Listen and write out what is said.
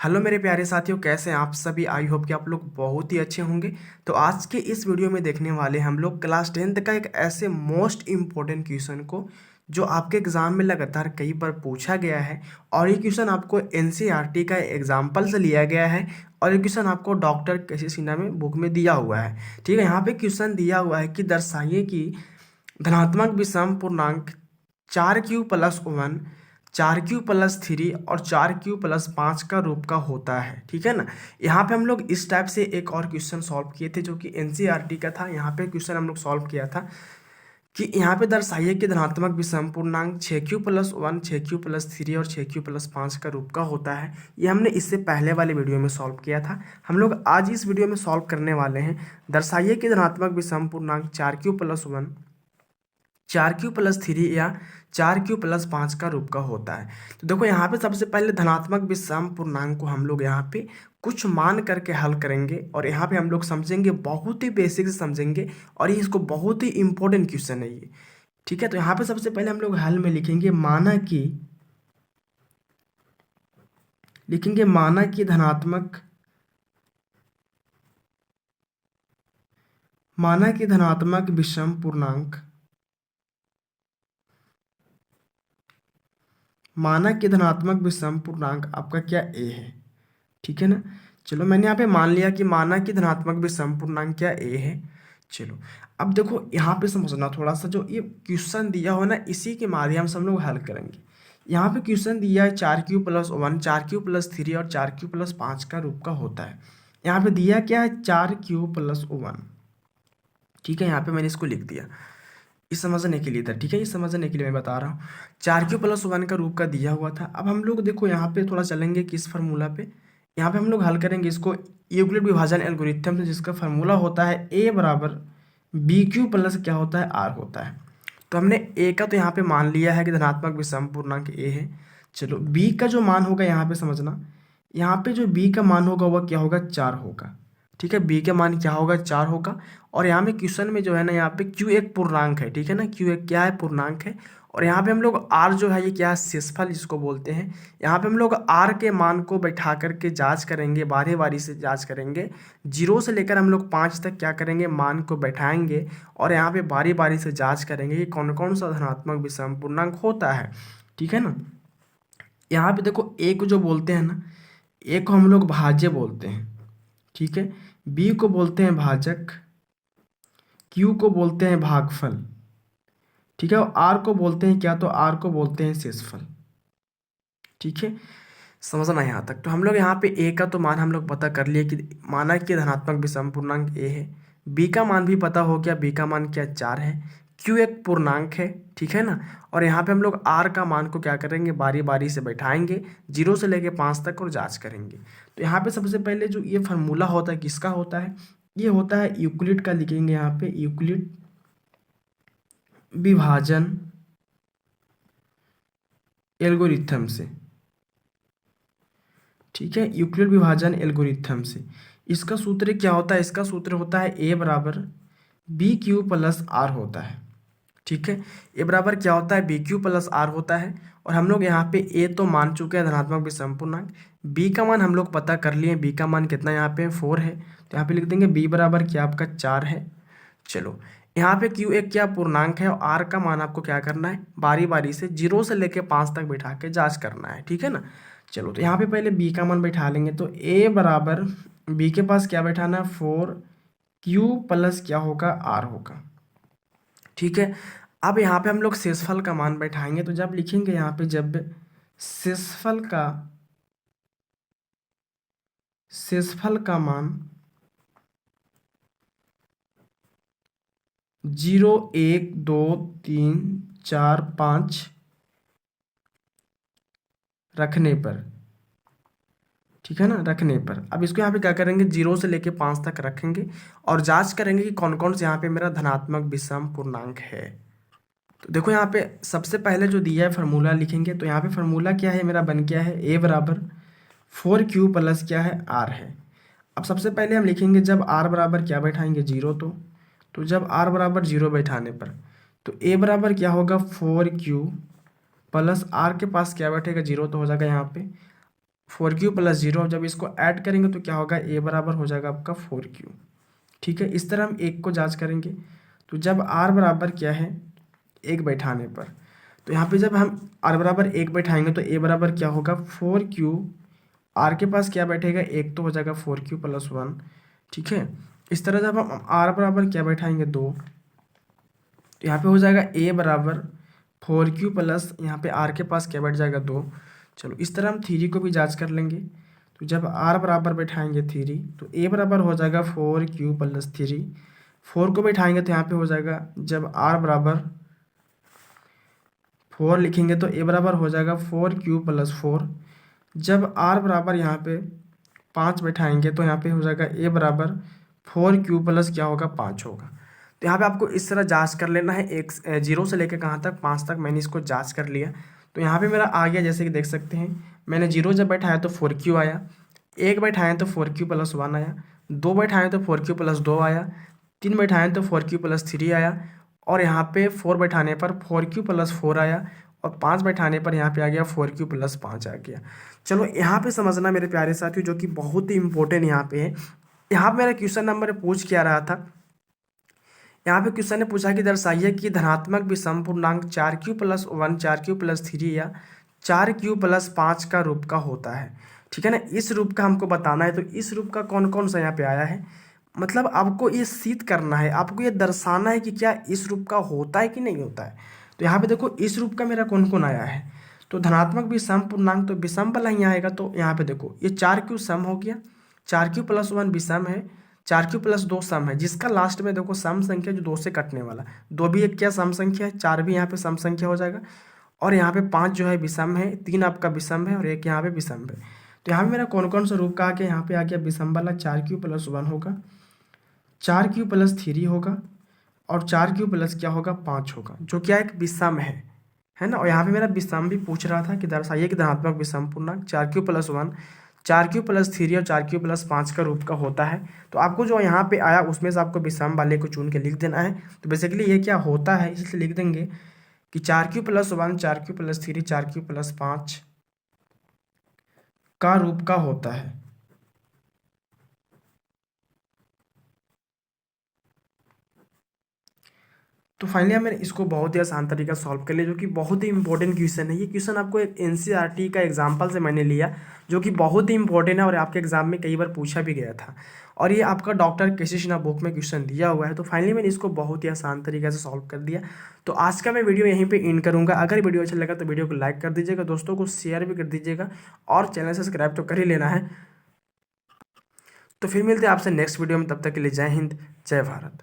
Hello मेरे प्यारे साथियों, कैसे हैं आप सभी। आई होप कि आप लोग बहुत ही अच्छे होंगे। तो आज के इस वीडियो में देखने वाले हम लोग क्लास 10th का एक ऐसे मोस्ट इम्पोर्टेंट क्वेश्चन को जो आपके एग्जाम में लगातार कई बार पूछा गया है। और ये क्वेश्चन आपको एनसीईआरटी का एग्जाम्पल से लिया गया है। और ये क्वेश्चन आपको डॉक्टर केसी सिन्हा में बुक में दिया हुआ है। ठीक है, यहाँ पे क्वेश्चन दिया हुआ है कि दर्शाइए कि धनात्मक विषम पूर्णांक 4q+1, 4q+3 और 4q+5 का रूप का होता है। ठीक है ना। यहाँ पे हम लोग इस टाइप से एक और क्वेश्चन सॉल्व किए थे जो कि एनसीईआरटी का था। यहाँ पे क्वेश्चन हम लोग सॉल्व किया था कि यहाँ पे दर्शाइए कि धनात्मक विषम पूर्णांक 6q+1, 6q+3 और 6q+5 का रूप का होता है। ये हमने इससे पहले वाले वीडियो में सॉल्व किया था। हम लोग आज इस वीडियो में सॉल्व करने वाले हैं दर्शाइए कि धनात्मक विषम पूर्णांक 4q+1, 4q+3 या 4q+5 का रूप का होता है। तो देखो यहाँ पे सबसे पहले धनात्मक विषम पूर्णांक को हम लोग यहाँ पे कुछ मान करके हल करेंगे। और यहाँ पे हम लोग समझेंगे, बहुत ही बेसिक से समझेंगे। और ये इसको बहुत ही इंपॉर्टेंट क्वेश्चन है ये। ठीक है, तो यहाँ पे सबसे पहले हम लोग हल में लिखेंगे माना कि धनात्मक विषम पूर्णांक, माना कि धनात्मक विषम पूर्णांक आपका क्या ए है। ठीक है ना। चलो मैंने यहाँ पे मान लिया कि माना कि धनात्मक विषम पूर्णांक क्या ए है। चलो अब देखो यहाँ पे समझना थोड़ा सा, जो ये क्वेश्चन दिया हो ना इसी के माध्यम से हम लोग हल करेंगे। यहाँ पे क्वेश्चन दिया है 4q+1, 4q+3 और 4q+5 का रूप का होता है। यहाँ पे दिया क्या है 4q+1। ठीक है, यहाँ पे मैंने इसको लिख दिया, इस समझने के लिए था। ठीक है, इस समझने के लिए मैं बता रहा हूँ। 4q+1 का रूप का दिया हुआ था। अब हम लोग देखो यहाँ पे थोड़ा चलेंगे किस फार्मूला पे। यहाँ पे हम लोग हल करेंगे इसको यूक्लिड विभाजन एल्गोरिथम से, जिसका फार्मूला होता है a बराबर BQ प्लस क्या होता है r होता है। तो हमने a का तो यहाँ पे मान लिया है कि धनात्मक विषम पूर्णांक a है। चलो b का जो मान होगा यहाँ पे समझना, यहाँ पे जो b का मान होगा वह क्या होगा 4 होगा। ठीक है, b का मान क्या होगा 4 होगा। और यहाँ पे क्वेश्चन में जो है ना, यहाँ पे q एक पूर्णांक है। ठीक है ना, q एक क्या है पूर्णांक है। और यहाँ पे हम लोग r जो है ये क्या है शेषफल जिसको बोलते हैं। यहाँ पे हम लोग r के मान को बैठा करके जांच करेंगे, बारी बारी से जांच करेंगे। 0 से लेकर हम लोग 5 तक क्या करेंगे, मान को बैठाएंगे। और यहाँ पे बारी बारी से जांच करेंगे कि कौन कौन सा धनात्मक विषम पूर्णांक होता है। ठीक है ना। यहाँ पे देखो a को जो बोलते हैं ना, a को हम लोग भाज्य बोलते हैं। ठीक है, b को बोलते हैं भाजक, q को बोलते हैं भागफल। ठीक है, और r को बोलते हैं क्या, तो r को बोलते हैं शेषफल। ठीक है, समझना यहाँ तक। तो हम लोग यहाँ पे a का तो मान हम लोग पता कर लिए कि माना कि धनात्मक विषम पूर्णांक a है। b का मान भी पता हो गया, b का मान क्या 4 है। q एक पूर्णांक है। ठीक है ना। और यहाँ पे हम लोग r का मान को क्या करेंगे, बारी बारी से बैठाएंगे 0 से लेके 5 तक और जांच करेंगे। तो यहाँ पे सबसे पहले जो ये फार्मूला होता है किसका होता है, ये होता है यूक्लिड का। लिखेंगे यहाँ पे यूक्लिड विभाजन एल्गोरिथम से। ठीक है, यूक्लिड विभाजन एल्गोरिथम से इसका सूत्र क्या होता है, इसका सूत्र होता है a बराबर BQ+R होता है। ठीक है, a बराबर क्या होता है BQ+R होता है। और हम लोग यहाँ पे a तो मान चुके हैं धनात्मक विषम पूर्णांक, b का मान हम लोग पता कर लिए। b का मान कितना यहाँ पे 4 है, तो यहाँ पे लिख देंगे b बराबर क्या आपका 4 है। चलो यहाँ पे q एक क्या पूर्णांक है, और r का मान आपको क्या करना है, बारी बारी से 0 से लेके 5 तक बैठा के जांच करना है। ठीक है ना। चलो तो यहाँ पे पहले b का मान बैठा लेंगे, तो a बराबर b के पास क्या बैठाना है 4q प्लस क्या होगा r होगा। ठीक है, अब यहाँ पे हम लोग शेषफल का मान बैठाएंगे। तो जब लिखेंगे यहाँ पे, जब शेषफल का मान 0, 1, 2, 3, 4, 5 रखने पर, ठीक है ना, रखने पर अब इसको यहाँ पे क्या करेंगे 0 से लेके 5 तक रखेंगे और जांच करेंगे कि कौन कौन से यहाँ पे मेरा धनात्मक विषम पूर्णांक है। तो देखो यहाँ पे सबसे पहले जो दिया है फार्मूला लिखेंगे। तो यहाँ पे फार्मूला क्या है मेरा बन गया है a बराबर 4q प्लस क्या है r है। अब सबसे पहले हम लिखेंगे जब r बराबर क्या बैठाएंगे 0, तो जब r बराबर 0 बैठाने पर तो a बराबर क्या होगा 4q प्लस r के पास क्या बैठेगा 0 तो हो जाएगा यहाँ पे 4q प्लस 0, जब इसको ऐड करेंगे तो क्या होगा, a बराबर हो जाएगा आपका 4q। ठीक है, इस तरह हम एक को जांच करेंगे। तो जब r बराबर क्या है, 1 बैठाने पर, तो यहाँ पे जब हम r बराबर 1 बैठाएंगे तो a बराबर क्या होगा 4q, r के पास क्या बैठेगा 1, तो हो जाएगा 4q प्लस 1। ठीक है, इस तरह जब हम r बराबर क्या बैठाएंगे 2, तो यहाँ पे हो जाएगा a बराबर 4q प्लस यहाँ पे r के पास क्या बैठ जाएगा 2। चलो इस तरह हम 3 को भी जांच कर लेंगे। तो जब r बराबर बैठाएंगे 3, तो a बराबर हो जाएगा 4q प्लस 3। 4 को बैठाएंगे तो यहाँ पे हो जाएगा, जब r बराबर 4 लिखेंगे तो a बराबर हो जाएगा 4q प्लस 4। जब r बराबर यहाँ पे 5 बैठाएंगे तो यहाँ पे हो जाएगा a बराबर 4q प्लस क्या होगा 5 होगा। तो यहाँ पे आपको इस तरह जांच कर लेना है, एक 0 से लेकर कहाँ तक, 5 तक मैंने इसको जांच कर लिया। तो यहाँ पे मेरा आ गया, जैसे कि देख सकते हैं, मैंने 0 जब बैठाया तो 4q आया, 1 बैठाएँ तो 4q प्लस 1 आया, 2 बैठाएँ तो 4q प्लस 2 आया, 3 बैठाएँ तो 4q प्लस 3 आया, और यहाँ पे 4 बैठाने पर 4q प्लस 4 आया, और 5 बैठाने पर यहाँ पे आ गया 4q प्लस 5 आ गया। चलो यहाँ पे समझना मेरे प्यारे साथियों, जो कि बहुत ही इंपॉर्टेंट यहाँ पे है। यहाँ पे मेरा क्वेश्चन नंबर पूछ क्या रहा था, यहाँ पे क्वेश्चन ने पूछा कि दर्शाइए कि धनात्मक विषम पूर्णांक 4q प्लस 1, 4q प्लस 3 या 4q प्लस 5 का रूप का होता है। ठीक है ना, इस रूप का हमको बताना है। तो इस रूप का कौन कौन सा यहाँ पे आया है, मतलब आपको ये सिद्ध करना है, आपको ये दर्शाना है कि क्या इस रूप का होता है कि नहीं होता है। तो यहाँ पे देखो इस रूप का मेरा कौन कौन आया है। तो धनात्मक विषम पूर्णांक, तो विषम वाला ही आएगा। तो यहाँ पे देखो ये 4q सम हो गया, 4q प्लस 1 विषम है, 4q प्लस 2 सम है, जिसका लास्ट में देखो सम संख्या जो 2 से कटने वाला, 2 भी एक क्या सम संख्या है, 4 भी यहाँ पे सम संख्या हो जाएगा, और यहाँ पे 5 जो है विषम है, 3 आपका विषम है और 1 यहाँ पे विषम है। तो यहाँ पे मेरा कौन कौन सा रूप का आ गया, यहाँ पे आ गया विषम वाला 4q प्लस 1 होगा, 4q प्लस 3 होगा, और 4q प्लस क्या होगा 5 होगा, जो क्या एक विषम है ना। और यहाँ पे मेरा विषम भी पूछ रहा था कि दर्शाइए कि धनात्मक विषम पूर्णांक 4q प्लस 1, 4q प्लस 3 और 4q प्लस 5 का रूप का होता है। तो आपको जो यहाँ पे आया उसमें से आपको विषम वाले को चुन के लिख देना है। तो बेसिकली ये क्या होता है, इसलिए लिख देंगे कि 4q plus 1, 4q plus 3, 4q plus 5 का रूप का होता है। तो फाइनली मैंने इसको बहुत ही आसान तरीका सॉल्व कर लिया, जो कि बहुत ही इंपॉर्टेंट क्वेश्चन है। ये क्वेश्चन आपको एक एनसीईआरटी का एग्जाम्पल से मैंने लिया, जो कि बहुत ही इंपॉर्टेंट है और आपके एग्जाम में कई बार पूछा भी गया था, और ये आपका डॉक्टर केसी सिन्हा बुक में क्वेश्चन दिया हुआ है। तो फाइनली मैंने इसको बहुत ही आसान तरीके से सॉल्व कर दिया। तो आज का मैं वीडियो यहीं पर इन करूँगा। अगर वीडियो अच्छा लगा तो वीडियो को लाइक कर दीजिएगा, दोस्तों को शेयर भी कर दीजिएगा, और चैनल सब्सक्राइब तो कर ही लेना है। तो फिर मिलते हैं आपसे नेक्स्ट वीडियो में, तब तक के लिए जय हिंद, जय भारत।